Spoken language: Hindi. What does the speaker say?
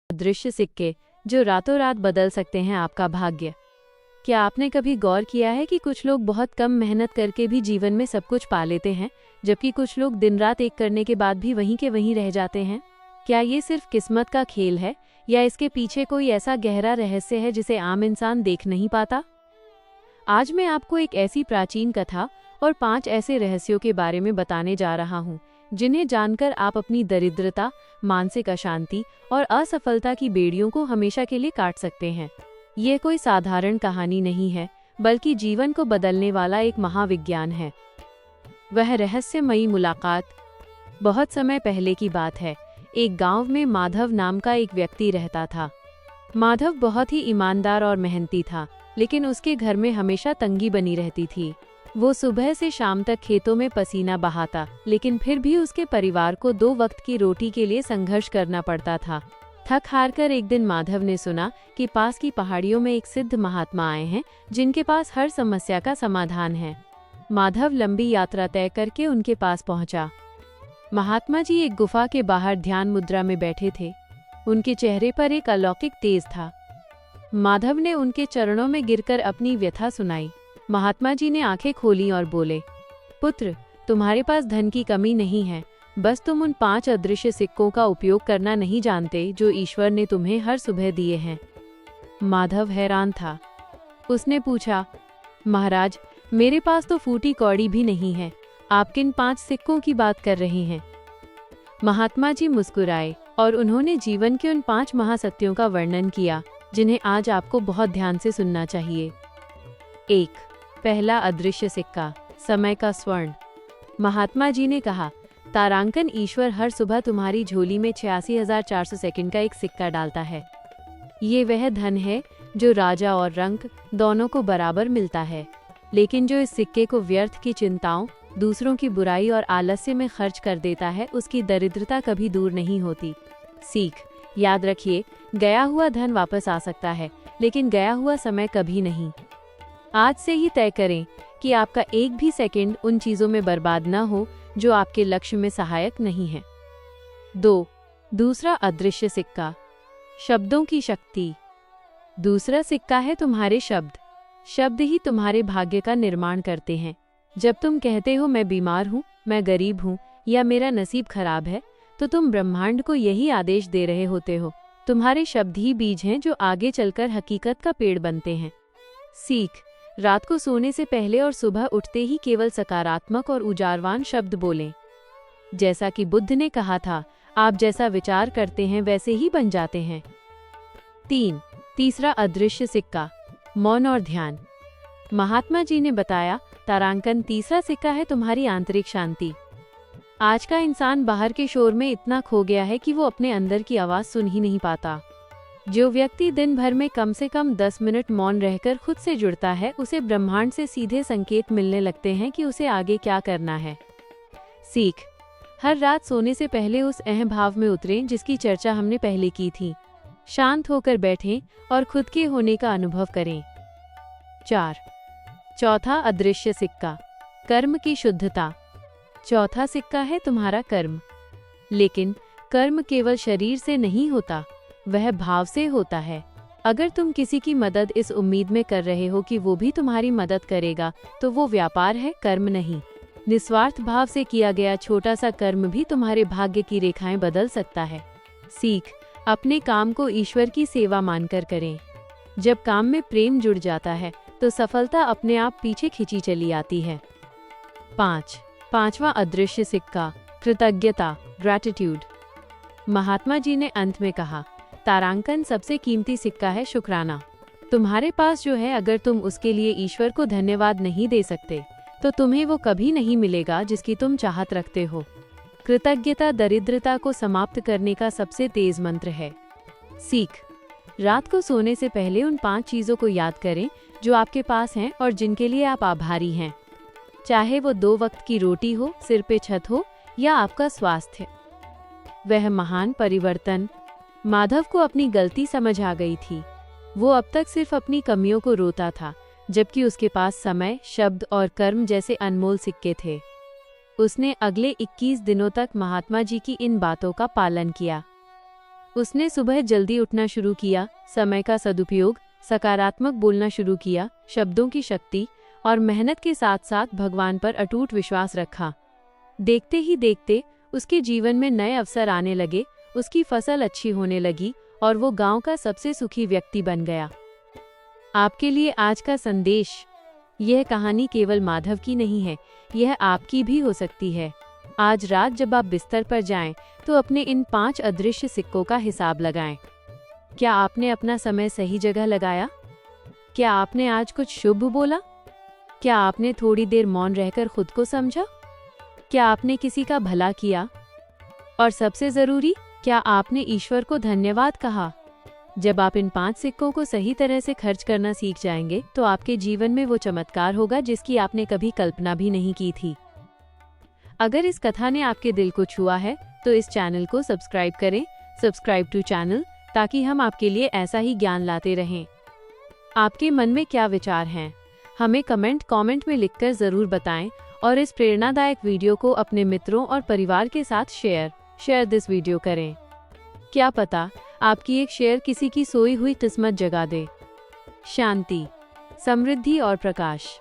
अदृश्य सिक्के जो रातों रात बदल सकते हैं आपका भाग्य। क्या आपने कभी गौर किया है कि कुछ लोग बहुत कम मेहनत करके भी जीवन में सब कुछ पा लेते हैं, जबकि कुछ लोग दिन रात एक करने के बाद भी वहीं के वहीं रह जाते हैं? क्या ये सिर्फ किस्मत का खेल है या इसके पीछे कोई ऐसा गहरा रहस्य है जिसे आम इंसान देख नहीं पाता? आज मैं आपको एक ऐसी प्राचीन कथा और 5 ऐसे रहस्यों के बारे में बताने जा रहा हूँ जिन्हें जानकर आप अपनी दरिद्रता, मानसिक अशांति और असफलता की बेड़ियों को हमेशा के लिए काट सकते हैं। ये कोई साधारण कहानी नहीं है, बल्कि जीवन को बदलने वाला एक महाविज्ञान है। वह रहस्यमयी मुलाकात। बहुत समय पहले की बात है। एक गांव में माधव नाम का एक व्यक्ति रहता था। माधव बहुत ही ईमानदार और मेहनती था, लेकिन उसके घर में हमेशा तंगी बनी रहती थी। वो सुबह से शाम तक खेतों में पसीना बहाता, लेकिन फिर भी उसके परिवार को 2 वक्त की रोटी के लिए संघर्ष करना पड़ता था। थक हार कर एक दिन माधव ने सुना कि पास की पहाड़ियों में एक सिद्ध महात्मा आए हैं जिनके पास हर समस्या का समाधान है। माधव लंबी यात्रा तय करके उनके पास पहुंचा। महात्मा जी एक गुफा के बाहर ध्यान मुद्रा में बैठे थे। उनके चेहरे पर एक अलौकिक तेज था। माधव ने उनके चरणों में गिरकर अपनी व्यथा सुनाई। महात्मा जी ने आंखें खोली और बोले, पुत्र, तुम्हारे पास धन की कमी नहीं है, बस तुम उन 5 अदृश्य सिक्कों का उपयोग करना नहीं जानते जो ईश्वर ने तुम्हें हर सुबह दिए हैं। माधव हैरान था। उसने पूछा, महाराज, मेरे पास तो फूटी कौड़ी भी नहीं है, आप किन 5 सिक्कों की बात कर रहे हैं? महात्मा जी मुस्कुराए और उन्होंने जीवन के उन 5 महासत्यों का वर्णन किया जिन्हें आज आपको बहुत ध्यान से सुनना चाहिए। 1. पहला अदृश्य सिक्का, समय का स्वर्ण। महात्मा जी ने कहा, तारांकन ईश्वर हर सुबह तुम्हारी झोली में 86,400 सेकंड का एक सिक्का डालता है। ये वह धन है जो राजा और रंक दोनों को बराबर मिलता है, लेकिन जो इस सिक्के को व्यर्थ की चिंताओं, दूसरों की बुराई और आलस्य में खर्च कर देता है, उसकी दरिद्रता कभी दूर नहीं होती। सीख, याद रखिए, गया हुआ धन वापस आ सकता है, लेकिन गया हुआ समय कभी नहीं। आज से ही तय करें कि आपका एक भी सेकंड उन चीजों में बर्बाद न हो जो आपके लक्ष्य में सहायक नहीं है। 2. दूसरा अदृश्य सिक्का, शब्दों की शक्ति। दूसरा सिक्का है तुम्हारे शब्द। शब्द ही तुम्हारे भाग्य का निर्माण करते हैं। जब तुम कहते हो मैं बीमार हूँ, मैं गरीब हूँ या मेरा नसीब खराब है, तो तुम ब्रह्मांड को यही आदेश दे रहे होते हो। तुम्हारे शब्द ही बीज हैं जो आगे चलकर हकीकत का पेड़ बनते हैं। सीख, रात को सोने से पहले और सुबह उठते ही केवल सकारात्मक और उजारवान शब्द बोलें। जैसा कि बुद्ध ने कहा था, आप जैसा विचार करते हैं वैसे ही बन जाते हैं। 3. तीसरा अदृश्य सिक्का, मौन और ध्यान। महात्मा जी ने बताया, तारांकन तीसरा सिक्का है तुम्हारी आंतरिक शांति। आज का इंसान बाहर के शोर में इतना खो गया है कि वो अपने अंदर की आवाज सुन ही नहीं पाता। जो व्यक्ति दिन भर में कम से कम 10 मिनट मौन रहकर खुद से जुड़ता है, उसे ब्रह्मांड से सीधे संकेत मिलने लगते हैं कि उसे आगे क्या करना है। सीख, हर रात सोने से पहले उस अहम भाव में उतरें जिसकी चर्चा हमने पहले की थी। शांत होकर बैठें और खुद के होने का अनुभव करें। 4. चौथा अदृश्य सिक्का, कर्म की शुद्धता। चौथा सिक्का है तुम्हारा कर्म। लेकिन कर्म केवल शरीर से नहीं होता, वह भाव से होता है। अगर तुम किसी की मदद इस उम्मीद में कर रहे हो कि वो भी तुम्हारी मदद करेगा, तो वो व्यापार है, कर्म नहीं। निस्वार्थ भाव से किया गया छोटा सा कर्म भी तुम्हारे भाग्य की रेखाएं बदल सकता है। सीख, अपने काम को ईश्वर की सेवा मानकर करें। जब काम में प्रेम जुड़ जाता है तो सफलता अपने आप पीछे खिंची चली आती है। 5. पांचवा अदृश्य सिक्का, कृतज्ञता, ग्रैटिट्यूड। महात्मा जी ने अंत में कहा, तारांकन सबसे कीमती सिक्का है शुक्राना। तुम्हारे पास जो है, अगर तुम उसके लिए ईश्वर को धन्यवाद नहीं दे सकते, तो तुम्हें वो कभी नहीं मिलेगा जिसकी तुम चाहत रखते हो। कृतज्ञता दरिद्रता को समाप्त करने का सबसे तेज मंत्र है। सीख, रात को सोने से पहले उन 5 चीजों को याद करें जो आपके पास हैं और जिनके लिए आप आभारी हैं। चाहे वो 2 वक्त की रोटी हो, सिर पे छत हो या आपका स्वास्थ्य। वह महान परिवर्तन। माधव को अपनी गलती समझ आ गई थी। वो अब तक सिर्फ अपनी कमियों को रोता था, जबकि उसके पास समय, शब्द और कर्म जैसे अनमोल सिक्के थे। उसने अगले 21 दिनों तक महात्मा जी की इन बातों का पालन किया। उसने सुबह जल्दी उठना शुरू किया, समय का सदुपयोग, सकारात्मक बोलना शुरू किया, शब्दों की शक्ति और मेहनत के साथ साथ भगवान पर अटूट विश्वास रखा। देखते ही देखते उसके जीवन में नए अवसर आने लगे, उसकी फसल अच्छी होने लगी और वो गांव का सबसे सुखी व्यक्ति बन गया। आपके लिए आज का संदेश, यह कहानी केवल माधव की नहीं है, यह आपकी भी हो सकती है। आज रात जब आप बिस्तर पर जाएं, तो अपने इन 5 अदृश्य सिक्कों का हिसाब लगाएं। क्या आपने अपना समय सही जगह लगाया? क्या आपने आज कुछ शुभ बोला? क्या आपने थोड़ी देर मौन रहकर खुद को समझा? क्या आपने किसी का भला किया? और सबसे जरूरी, क्या आपने ईश्वर को धन्यवाद कहा? जब आप इन 5 सिक्कों को सही तरह से खर्च करना सीख जाएंगे, तो आपके जीवन में वो चमत्कार होगा जिसकी आपने कभी कल्पना भी नहीं की थी। अगर इस कथा ने आपके दिल को छुआ है, तो इस चैनल को सब्सक्राइब करें, सब्सक्राइब टू चैनल, ताकि हम आपके लिए ऐसा ही ज्ञान लाते रहें। आपके मन में क्या विचार हैं? हमें कमेंट में लिखकर जरूर बताएं और इस प्रेरणादायक वीडियो को अपने मित्रों और परिवार के साथ शेयर दिस वीडियो करें। क्या पता आपकी एक शेयर किसी की सोई हुई किस्मत जगा दे। शांति, समृद्धि और प्रकाश।